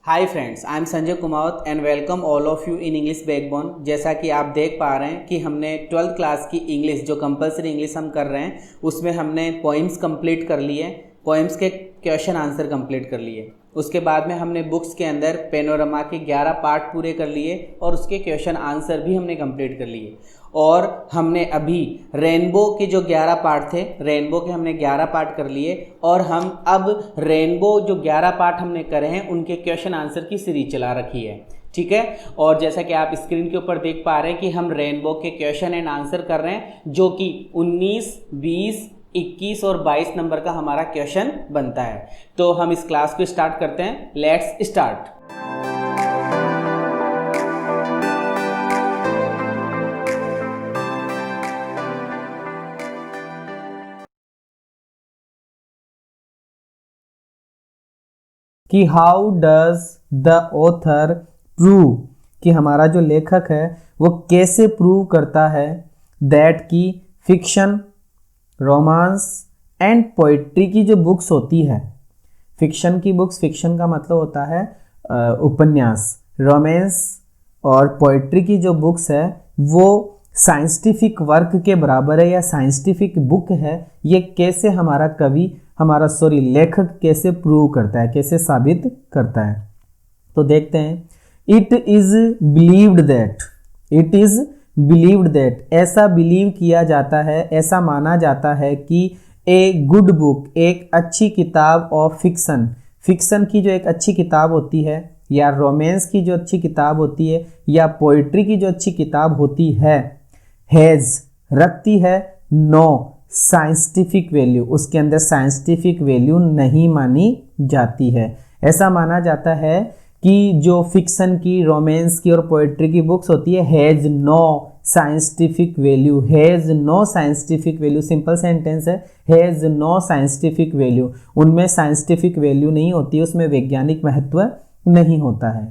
Hi friends, I am Sanjay Kumawat and welcome all of you in English backbone. जैसा कि आप देख पा रहे हैं कि हमने 12th क्लास की इंग्लिश जो कंपलसरी इंग्लिश हम कर रहे हैं उसमें हमने पोइम्स कंप्लीट कर लिए, पोइम्स के क्वेश्चन आंसर कंप्लीट कर लिए। उसके बाद में हमने बुक्स के अंदर पेनोरमा के 11 पार्ट पूरे कर लिए और उसके क्वेश्चन आंसर भी हमने कंप्लीट कर लिए। और हमने अभी रेनबो के जो 11 पार्ट थे, रेनबो के हमने 11 पार्ट कर लिए और हम अब रेनबो जो 11 पार्ट हमने करे हैं उनके क्वेश्चन आंसर की सीरीज चला रखी है। ठीक है, और जैसा कि आप स्क्रीन के ऊपर देख पा रहे हैं कि हम रेनबो के क्वेश्चन एंड आंसर कर रहे हैं, जो कि 19, 20, 21 और 22 नंबर का हमारा क्वेश्चन बनता है। तो हम इस क्लास को स्टार्ट करते हैं। Let's start. कि how does the author prove, कि हमारा जो लेखक है वो कैसे प्रूव करता है दैट की फिक्शन, रोमांस एंड पोइट्री की जो बुक्स होती है, फिक्शन की बुक्स, फिक्शन का मतलब होता है उपन्यास, रोमांस और पोइट्री की जो बुक्स है वो साइंटिफिक वर्क के बराबर है या साइंटिफिक बुक है। ये कैसे हमारा कवि, लेखक कैसे प्रूव करता है, कैसे साबित करता है। तो देखते हैं। इट इज बिलीव्ड दैट, ऐसा बिलीव किया जाता है, ऐसा माना जाता है कि ए गुड बुक, एक अच्छी किताब ऑफ फिक्शन, फिक्शन की जो एक अच्छी किताब होती है या रोमांस की जो अच्छी किताब होती है या पोइट्री की जो अच्छी किताब होती है, हैज, रखती है, नो साइंटिफिक वैल्यू, उसके अंदर साइंटिफिक वैल्यू नहीं मानी जाती है। ऐसा माना जाता है कि जो फिक्शन की, रोमांस की और पोइट्री की बुक्स होती है, has no scientific value, has no scientific value, simple sentence है, हैज नो साइंटिफिक वैल्यू, उनमें साइंटिफिक वैल्यू नहीं होती है, उसमें वैज्ञानिक महत्व नहीं होता है।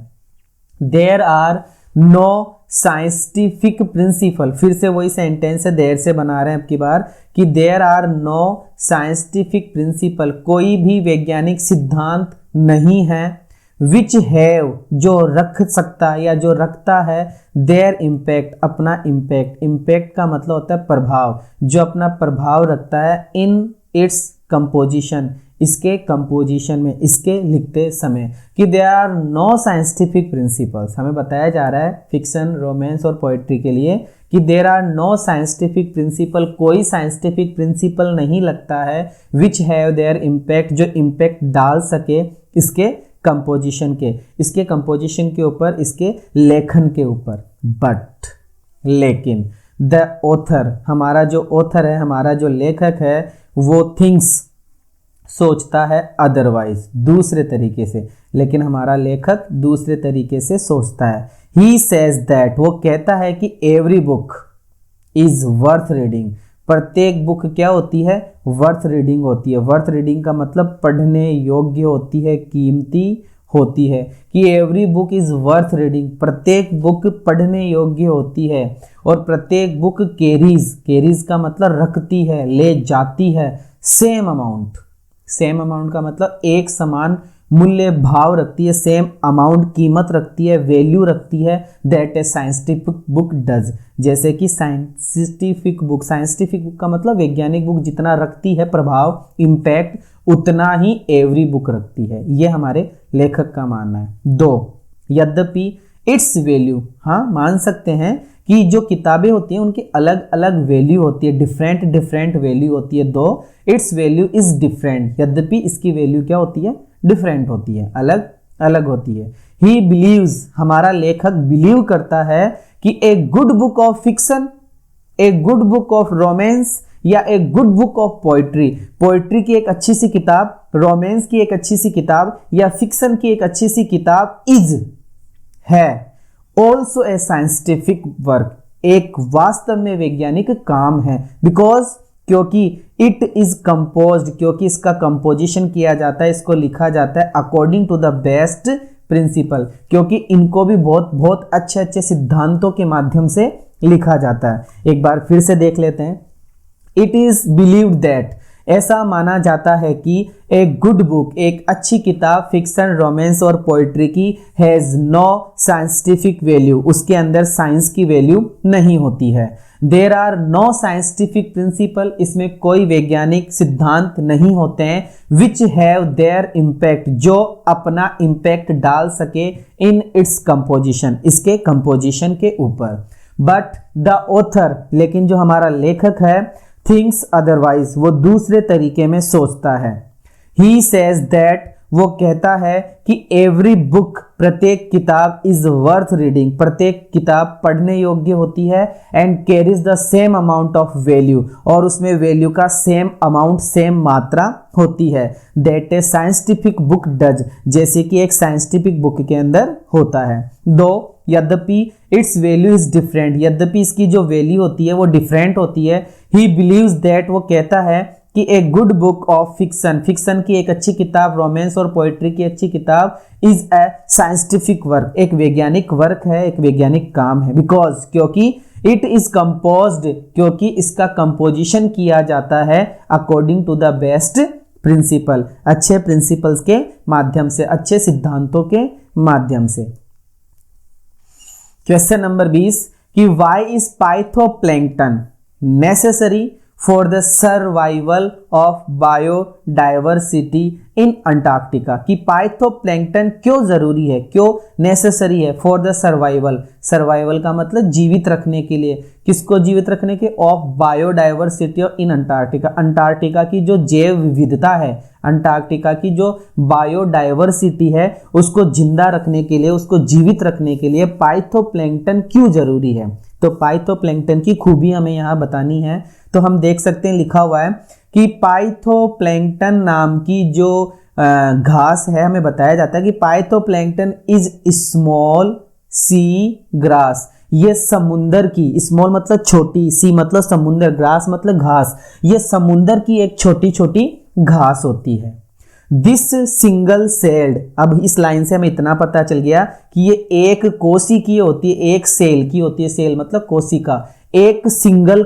There are no scientific principle, फिर से वही सेंटेंस है, देयर से बना रहे हैं अब की बार, कि there are no scientific principle, कोई भी वैज्ञानिक सिद्धांत नहीं है, विच हैव, जो रख सकता या जो रखता है, देयर इम्पैक्ट, अपना इम्पैक्ट, इम्पैक्ट का मतलब होता है प्रभाव, जो अपना प्रभाव रखता है, इन इट्स कंपोजिशन, इसके कंपोजिशन में, इसके लिखते समय, कि there are no scientific principles, हमें बताया जा रहा है फिक्शन, रोमांस और पोइट्री के लिए कि there are no scientific principle, कोई साइंटिफिक प्रिंसिपल नहीं लगता है, विच हैव देयर इम्पैक्ट, जो इम्पैक्ट डाल सके इसके कंपोजिशन के, इसके कंपोजिशन के ऊपर, इसके लेखन के ऊपर। बट, लेकिन, द ऑथर, हमारा जो ऑथर है, हमारा जो लेखक है, वो थिंग्स, सोचता है, अदरवाइज, दूसरे तरीके से, लेकिन हमारा लेखक दूसरे तरीके से सोचता है। ही सेज दैट, वो कहता है कि every book is worth reading, प्रत्येक बुक क्या होती है, वर्थ रीडिंग होती है। वर्थ रीडिंग का मतलब पढ़ने योग्य होती है, कीमती होती है, कि every book is worth reading, प्रत्येक बुक पढ़ने योग्य होती है। और प्रत्येक बुक कैरीज, कैरीज का मतलब रखती है, ले जाती है, सेम अमाउंट, सेम अमाउंट का मतलब एक समान मूल्य भाव रखती है, सेम अमाउंट कीमत रखती है, वैल्यू रखती है, that A scientific book does, जैसे कि साइंटिफिक बुक, साइंटिफिक बुक का मतलब वैज्ञानिक बुक जितना रखती है प्रभाव, इम्पैक्ट, उतना ही एवरी बुक रखती है। ये हमारे लेखक का मानना है। दो, यद्यपि इट्स वैल्यू, हाँ मान सकते हैं कि जो किताबें होती हैं उनकी अलग अलग वैल्यू होती है, डिफरेंट वैल्यू होती है, दो इट्स वैल्यू इज डिफरेंट, यद्यपि इसकी वैल्यू क्या होती है, डिफरेंट होती है, अलग अलग होती है। ही बिलीव्स, हमारा लेखक बिलीव करता है कि a good book of fiction, a good book of romance या a good book of poetry, poetry की एक अच्छी सी किताब, रोमांस की एक अच्छी सी किताब या फिक्शन की एक अच्छी सी किताब इज, है, ऑल्सो ए साइंटिफिक वर्क, एक वास्तव में वैज्ञानिक काम है, बिकॉज, क्योंकि इट इज कंपोज्ड, क्योंकि इसका कंपोजिशन किया जाता है, इसको लिखा जाता है according to the best principle, क्योंकि इनको भी बहुत बहुत अच्छे अच्छे सिद्धांतों के माध्यम से लिखा जाता है। एक बार फिर से देख लेते हैं। इट इज बिलीव्ड दैट, ऐसा माना जाता है कि एक गुड बुक, एक अच्छी किताब फिक्शन, रोमांस और पोइट्री की हैज़ नो साइंटिफिक वैल्यू, उसके अंदर साइंस की वैल्यू नहीं होती है। There are no scientific principle, इसमें कोई वैज्ञानिक सिद्धांत नहीं होते हैं। विच हैव देयर इम्पैक्ट, जो अपना इम्पैक्ट डाल सके इन इट्स कंपोजिशन, इसके कंपोजिशन के ऊपर। बट द ऑथर, लेकिन जो हमारा लेखक है, थिंक्स अदरवाइज, वो दूसरे तरीके में सोचता है। ही सेज दैट, वो कहता है कि एवरी बुक, प्रत्येक किताब इज वर्थ रीडिंग, प्रत्येक किताब पढ़ने योग्य होती है। And carries the same amount of value, और उसमें वैल्यू का सेम अमाउंट, सेम मात्रा होती है। That A scientific book does, जैसे कि एक साइंटिफिक बुक के अंदर होता है। दो यद्यपि इट्स वैल्यू इज डिफरेंट, यद्यपि इसकी जो वैल्यू होती है वो डिफरेंट होती है। ही बिलीव्स दैट, वो कहता है कि एक good book of fiction, fiction की एक अच्छी किताब, रोमांस और पोइट्री की अच्छी किताब इज ए साइंटिफिक वर्क, एक वैज्ञानिक वर्क है, एक वैज्ञानिक काम है। बिकॉज, क्योंकि इट इज कंपोज्ड, क्योंकि इसका कंपोजिशन किया जाता है according to the best principle, अच्छे प्रिंसिपल्स के माध्यम से, अच्छे सिद्धांतों के माध्यम से। क्वेश्चन नंबर 20 कि why is phytoplankton necessary for the survival of biodiversity in Antarctica, कि पाइथोप्लैंक्टन क्यों जरूरी है, क्यों नेसेसरी है फॉर द सर्वाइवल, सर्वाइवल का मतलब जीवित रखने के लिए, किसको जीवित रखने के, of biodiversity in Antarctica, Antarctica की जो जैव विविधता है, अंटार्कटिका की जो बायोडाइवर्सिटी है, उसको जिंदा रखने के लिए, उसको जीवित रखने के लिए पाइथोप्लैंक्टन क्यों जरूरी है। तो पाइथोप्लैंक्टन की खूबी हमें यहाँ बतानी है। तो हम देख सकते हैं, लिखा हुआ है कि पाइथोप्लैंक्टन नाम की जो घास है, हमें बताया जाता है कि पाइथोप्लैंक्टन इज स्मॉल सी ग्रास, ये समुंदर की, स्मॉल मतलब छोटी, सी मतलब समुंदर, ग्रास मतलब घास, ये समुंदर की एक छोटी छोटी घास होती है। दिस सिंगल सेल्ड, अब इस लाइन से हमें इतना पता चल गया कि ये एक कोशी की होती है, एक सेल की होती है, सेल मतलब कोशिका, एक सिंगल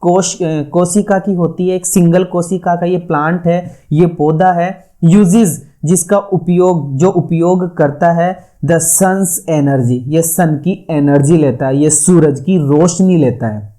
कोशिका की होती है, एक सिंगल कोशिका का ये प्लांट है, ये पौधा है। यूजेस, जिसका उपयोग, जो उपयोग करता है द सन्स एनर्जी, ये सन की एनर्जी लेता है, ये सूरज की रोशनी लेता है।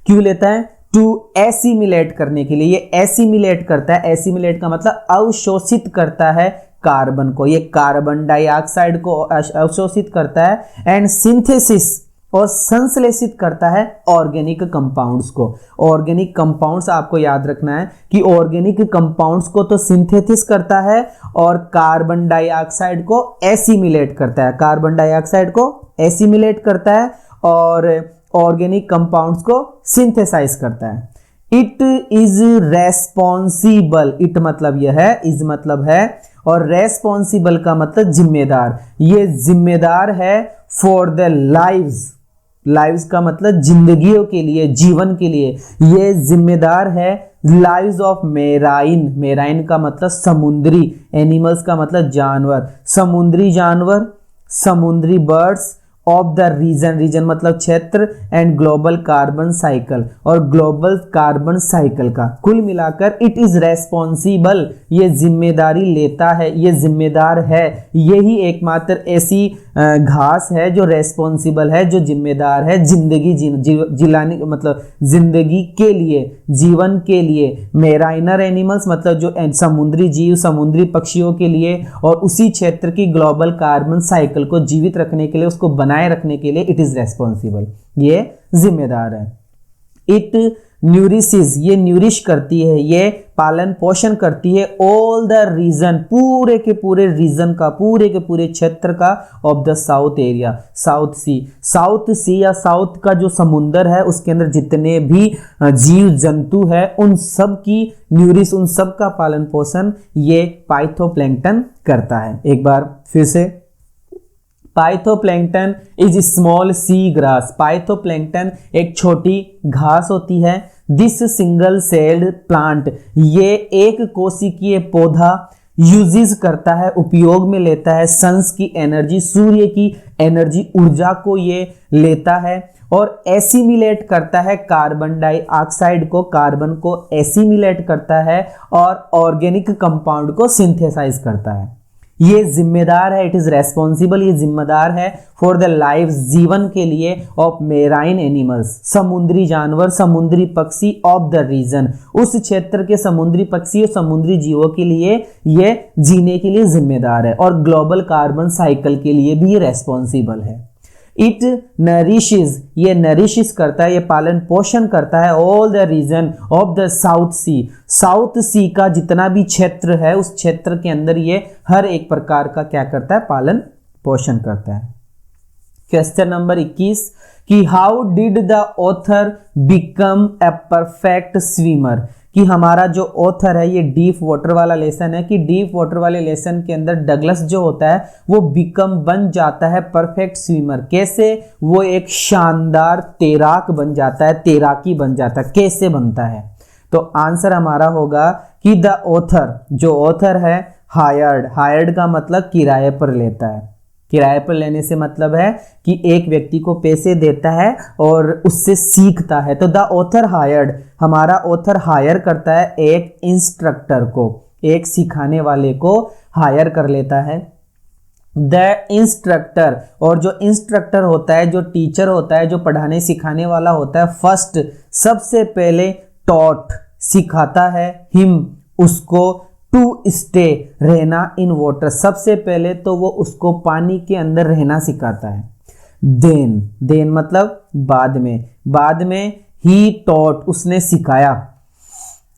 क्यों लेता है, टू एसिमिलेट करने के लिए, ये एसिमिलेट करता है, एसिमिलेट का मतलब अवशोषित करता है कार्बन को, ये कार्बन डाइऑक्साइड को अवशोषित करता है। एंड सिंथेसिस, और संश्लेषित करता है ऑर्गेनिक कंपाउंड्स को। ऑर्गेनिक कंपाउंड्स आपको याद रखना है कि ऑर्गेनिक कंपाउंड्स को तो सिंथेसिस करता है और कार्बन डाइऑक्साइड को एसिमिलेट करता है, कार्बन डाइऑक्साइड को एसिमिलेट करता है और ऑर्गेनिक कंपाउंड्स को सिंथेसाइज करता है। इट इज रेस्पॉन्सिबल, इट मतलब यह है, इज मतलब है, और रेस्पॉन्सिबल का मतलब जिम्मेदार, ये जिम्मेदार है फॉर द लाइव्स, लाइव्स का मतलब जिंदगियों के लिए, जीवन के लिए, ये जिम्मेदार है लाइव्स ऑफ मेराइन, मेराइन का मतलब समुद्री, एनिमल्स का मतलब जानवर, समुद्री जानवर, समुद्री birds of the region, region मतलब क्षेत्र, एंड ग्लोबल कार्बन साइकिल, और ग्लोबल कार्बन साइकिल का। कुल मिलाकर इट इज रेस्पॉन्सिबल, ये जिम्मेदारी लेता है, ये जिम्मेदार है, यही एकमात्र ऐसी घास है जो रेस्पॉन्सिबल है, जो जिम्मेदार है जिंदगी जिलाने मतलब जिंदगी के लिए, जीवन के लिए। मेराइनर एनिमल्स मतलब जो समुद्री जीव, समुद्री पक्षियों के लिए, और उसी क्षेत्र की ग्लोबल कार्बन साइकिल को जीवित रखने के लिए, उसको बनाए रखने के लिए इट इज रेस्पॉन्सिबल, ये जिम्मेदार है। इट न्यूरिशेस, ये न्यूरिश करती है, ये पालन पोषण करती है ऑल द रीजन, पूरे के पूरे रीजन का, पूरे के पूरे क्षेत्र का, of the south area, south sea, south sea या साउथ का जो समुंदर है उसके अंदर जितने भी जीव जंतु है उन सब की न्यूरिश, उन सब का पालन पोषण ये पाइथोप्लैंक्टन करता है। एक बार फिर से, पाइथोप्लैंक्टन इज स्मॉल सी ग्रास, पाइथोप्लैंक्टन एक छोटी घास होती है। दिस सिंगल सेल्ड प्लांट, ये एक कोशिकीय पौधा यूजेस करता है, उपयोग में लेता है सन्स की एनर्जी, सूर्य की एनर्जी, ऊर्जा को ये लेता है और एसिमिलेट करता है कार्बन डाइऑक्साइड को, कार्बन को एसिमिलेट करता है और ऑर्गेनिक कंपाउंड को सिंथेसाइज करता है। ये जिम्मेदार है, इट इज रेस्पॉन्सिबल, ये जिम्मेदार है फॉर द लाइफ, जीवन के लिए, ऑफ मेराइन एनिमल्स, समुद्री जानवर, समुद्री पक्षी, ऑफ द रीजन, उस क्षेत्र के समुद्री पक्षी और समुद्री जीवों के लिए ये जीने के लिए जिम्मेदार है, और ग्लोबल कार्बन साइकिल के लिए भी ये रेस्पॉन्सिबल है। इट नरिशेस, ये नरिशेस करता है, ये पालन पोषण करता है all the region of the south sea, south sea का जितना भी क्षेत्र है उस क्षेत्र के अंदर ये हर एक प्रकार का क्या करता है, पालन पोषण करता है। क्वेश्चन नंबर 21 कि how did the author become a perfect swimmer, कि हमारा जो ऑथर है, ये डीप वाटर वाला लेसन है, कि डीप वाटर वाले लेसन के अंदर डगलस जो होता है वो बिकम बन जाता है परफेक्ट स्विमर। कैसे? वो एक शानदार तैराक बन जाता है, तैराकी बन जाता है। कैसे बनता है? तो आंसर हमारा होगा कि द ऑथर, जो ऑथर है, हायर्ड, हायर्ड का मतलब किराए पर लेता है, किराए पर लेने से मतलब है कि एक व्यक्ति को पैसे देता है और उससे सीखता है। तो द ऑथर हायर्ड, हमारा ऑथर हायर करता है एक इंस्ट्रक्टर को, एक सिखाने वाले को हायर कर लेता है। द इंस्ट्रक्टर, और जो इंस्ट्रक्टर होता है, जो टीचर होता है, जो पढ़ाने सिखाने वाला होता है, फर्स्ट सबसे पहले टॉट सिखाता है, हिम उसको, टू स्टे रहना इन वाटर, सबसे पहले तो वो उसको पानी के अंदर रहना सिखाता है। देन, देन मतलब बाद में, बाद में ही टॉट उसने सिखाया,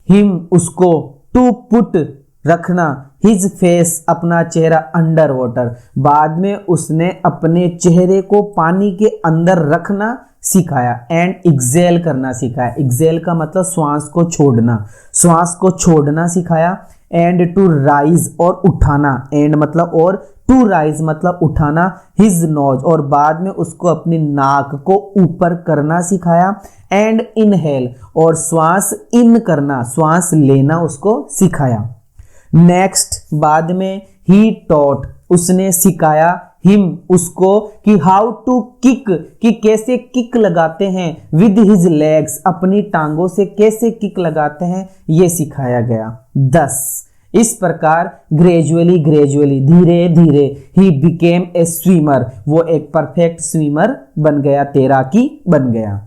हिम उसको, टू पुट रखना, हिज फेस अपना चेहरा, अंडर वाटर, बाद में उसने अपने चेहरे को पानी के अंदर रखना सिखाया। एंड एक्सेल करना सिखाया, एक्सेल का मतलब श्वास को छोड़ना, श्वास को छोड़ना सिखाया। एंड टू राइज और उठाना, एंड मतलब और, टू राइज मतलब उठाना, हिज नोज, और बाद में उसको अपनी नाक को ऊपर करना सिखाया। एंड इनहेल, और श्वास इन करना, श्वास लेना उसको सिखाया। नेक्स्ट, बाद में ही टॉट उसने सिखाया, हिम उसको, कि हाउ टू किक, कि कैसे किक लगाते हैं, विद हिज लेग्स अपनी टांगों से कैसे किक लगाते हैं, ये सिखाया गया। 10 इस प्रकार ग्रेजुअली, ग्रेजुअली धीरे धीरे ही बिकेम ए स्विमर, वो एक परफेक्ट स्विमर बन गया, तैराकी बन गया।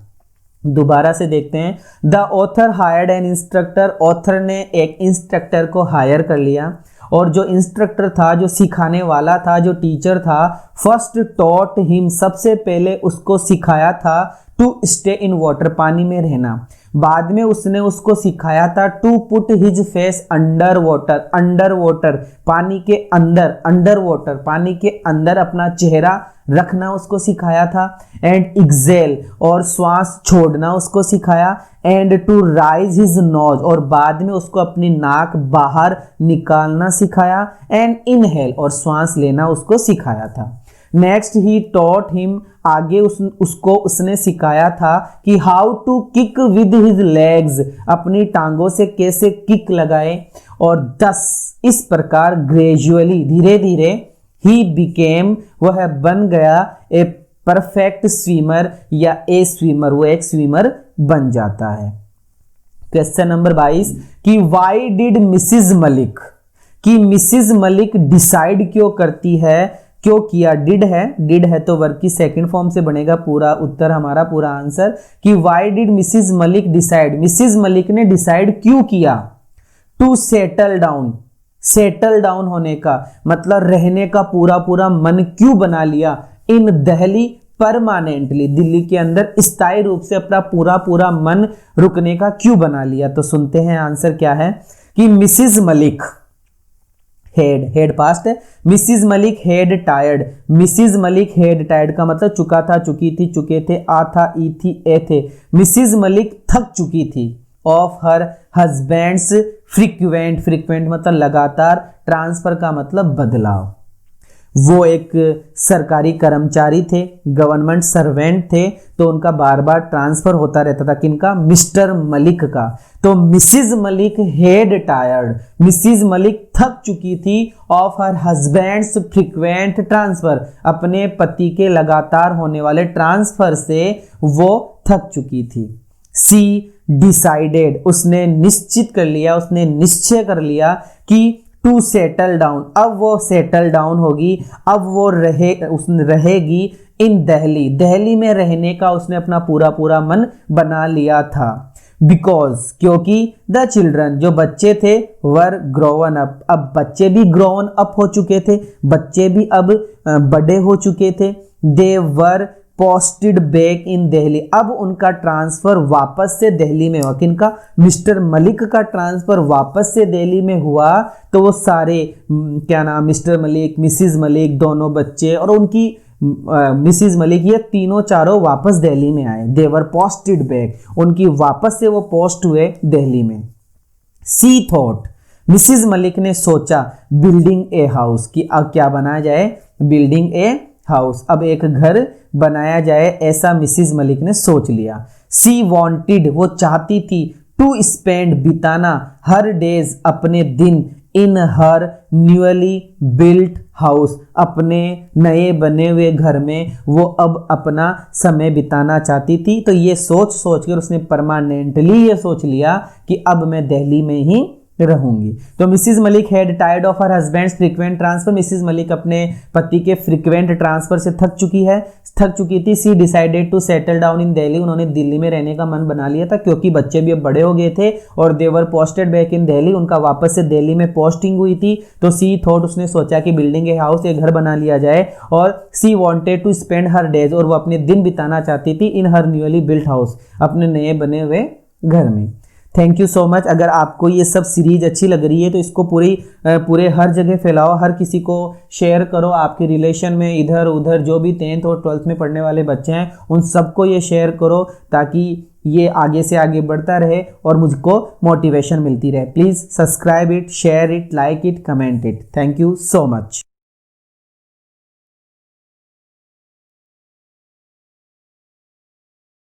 दोबारा से देखते हैं। The author hired N instructor, author ने एक इंस्ट्रक्टर को हायर कर लिया, और जो इंस्ट्रक्टर था, जो सिखाने वाला था, जो टीचर था, फर्स्ट टॉट हिम सबसे पहले उसको सिखाया था टू स्टे इन वाटर पानी में रहना, बाद में उसने उसको सिखाया था to put his face under water, under water पानी के अंदर, अंडर वाटर पानी के अंदर अपना चेहरा रखना उसको सिखाया था। एंड एक्सेल और श्वास छोड़ना उसको सिखाया। And to rise his nose, और बाद में उसको अपनी नाक बाहर निकालना सिखाया। एंड इनहेल और श्वास लेना उसको सिखाया था। नेक्स्ट ही टॉट हिम, आगे उसको उसने सिखाया था कि how to kick with his legs, अपनी टांगों से कैसे किक लगाए। और 10 इस प्रकार ग्रेजुअली धीरे धीरे ही बिकेम, वह बन गया ए परफेक्ट स्विमर या ए स्विमर, वो एक स्विमर बन जाता है। क्वेश्चन नंबर 22 कि व्हाई डिड मिसिज मलिक, कि मिसिज मलिक डिसाइड क्यों करती है, क्यों किया, डिड है तो वर्ब की सेकंड फॉर्म से बनेगा पूरा उत्तर, हमारा पूरा आंसर, कि why did Mrs Malik decide, Mrs Malik ने डिसाइड क्यों किया to settle down, settle down होने का मतलब रहने का पूरा पूरा मन क्यों बना लिया, इन दिल्ली परमानेंटली, दिल्ली के अंदर स्थायी रूप से अपना पूरा पूरा मन रुकने का क्यों बना लिया। तो सुनते हैं आंसर क्या है कि Mrs Malik, had, had past है, Mrs Malik had tired, Mrs Malik had tired का मतलब चुका था, चुकी थी, चुके थे, आ था, ई थी, ए थे, मिसिज मलिक थक चुकी थी of her husband's frequent, frequent मतलब लगातार, ट्रांसफर का मतलब बदलाव, वो एक सरकारी कर्मचारी थे, गवर्नमेंट सर्वेंट थे, तो उनका बार बार ट्रांसफर होता रहता था। किनका? मिस्टर मलिक का। तो Mrs Malik had tired, Mrs Malik थक चुकी थी of her husband's frequent transfer, अपने पति के लगातार होने वाले ट्रांसफर से वो थक चुकी थी। सी डिसाइडेड, उसने निश्चित कर लिया, उसने निश्चय कर लिया कि टू सेटल डाउन, अब वो सेटल डाउन होगी, अब वो रहेगी इन दिल्ली, दिल्ली में रहने का उसने अपना पूरा मन बना लिया था। बिकॉज, क्योंकि द चिल्ड्रन, जो बच्चे थे, वर ग्रोवन अप, अब बच्चे भी ग्रोवन अप हो चुके थे, बच्चे भी अब बड़े हो चुके थे। They were posted back in Delhi, अब उनका ट्रांसफर वापस से दिल्ली में हुआ। किनका? मिस्टर मलिक का ट्रांसफर वापस से दिल्ली में हुआ। तो वो सारे क्या नाम, मिस्टर मलिक, मिसिज मलिक, दोनों बच्चे और उनकी मिसिज मलिक, ये तीनों चारों वापस दिल्ली में आए। दे वर पोस्टेड बैक, उनकी वापस से वो पोस्ट हुए दिल्ली में। सी थॉट, मिसिज मलिक ने सोचा, बिल्डिंग ए हाउस, कि अब क्या बनाया जाए? बिल्डिंग ए हाउस, अब एक घर बनाया जाए, ऐसा मिसिज मलिक ने सोच लिया। सी वांटेड, वो चाहती थी, टू स्पेंड, बिताना, हर डेज, अपने दिन, इन हर न्यूअली बिल्ट हाउस, अपने नए बने हुए घर में वो अब अपना समय बिताना चाहती थी। तो ये सोच कर उसने परमानेंटली ये सोच लिया कि अब मैं दिल्ली में ही रहूंगी। तो Mrs Malik had tired of her husband's frequent transfer, Mrs Malik अपने पति के फ्रीक्वेंट ट्रांसफर से थक चुकी थी। She decided to settle down in Delhi, उन्होंने दिल्ली में रहने का मन बना लिया था, क्योंकि बच्चे भी अब बड़े हो गए थे और देवर पोस्टेड बैक इन दिल्ली, उनका वापस से दिल्ली में पोस्टिंग हुई थी। तो सी थॉट, उसने सोचा कि बिल्डिंग ए हाउस, एक घर बना लिया जाए। और she wanted to spend her days, और वो अपने दिन बिताना चाहती थी इन हर न्यूअली बिल्ट हाउस, अपने नए बने हुए घर में। Thank you so much. अगर आपको ये सब सीरीज अच्छी लग रही है तो इसको पूरे हर जगह फैलाओ, हर किसी को शेयर करो, आपके रिलेशन में इधर उधर जो भी 10th और 12th में पढ़ने वाले बच्चे हैं उन सबको ये शेयर करो, ताकि ये आगे से आगे बढ़ता रहे और मुझको मोटिवेशन मिलती रहे। Please subscribe it, share it, like it, comment it. Thank you so much.